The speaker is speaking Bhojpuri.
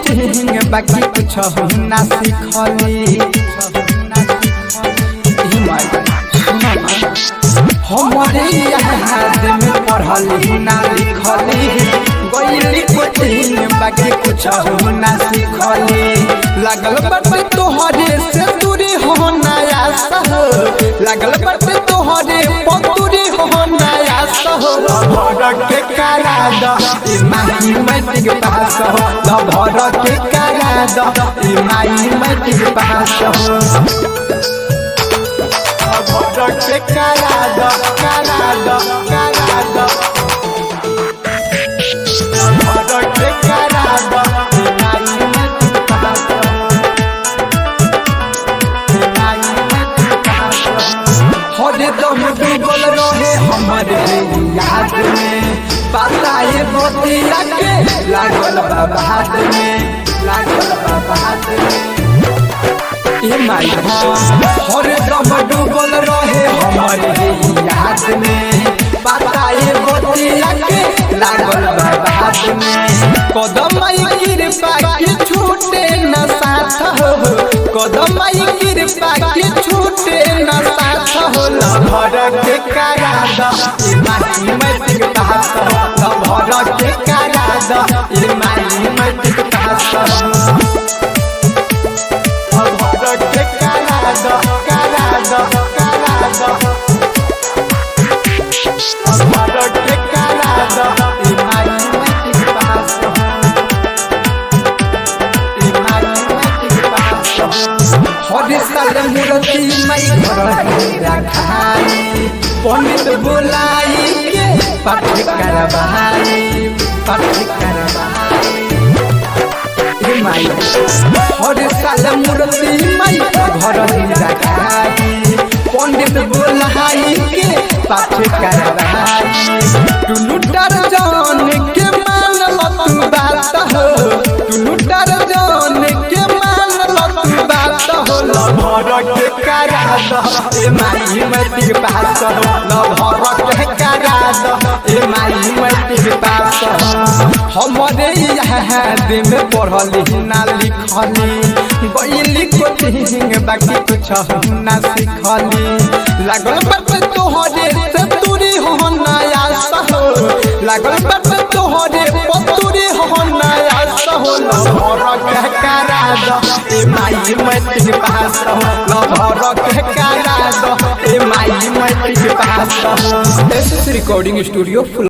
कोचिंग बाकी कुछ ना सीखली हमारे याद में पढ़ली ना लिखली गईली कोचिंग बाकी कुछ ना सीखली लागल बाटे तोहरे से दूरी हो नया सह लागल बाटे तोहरे पतूरी हो नया सह भर के करा द माही मैट्रिक पास हो भर के करा द माही मैट्रिक पास हो भर के करा द करा द करा द भर के करा द माही मैट्रिक पास हरे दम डूबल रहे हमारे याद में पता ये मोतिया के लागल बाबा हाथ में लागल बाबा हाथ में माई हरे दम डूबल रहे हमारे याद में पता ये मोतिया के लागल बाबा हाथ में कदम कृपा के छूटे न साथ हो कदम कृपा के छूटे न साथ हो भर के करा द माही मैट्रिक पास हो भर के करा द माही मैट्रिक पास हो भर के करा द करा द करा द भर के करा द माही मैट्रिक पास हो हरे साल मूर्ति मई घर रखाई पंडित बुलाई के पाठ करवाई माई हरे साल मूर्ति मई घर रखाई पंडित बुलाई के पाठ करवाई टुनु दर्जन के मान तू बात हो टुनु दर्जन के भर के करा द माही मैट्रिक पास हो भर के करा द माही मैट्रिक पास हो हमारे याद में पढ़ली ना लिखली गईली कोचिंग बाकी कुछ ना सीखली लागल बाटे तोहरे से दूरी हो नया सह लागल बाटे तोहरे पतूरी हो नया सह भर के करा द माही मैट्रिक पास हो भर के करा द माही मैट्रिक पास हो। Recording studio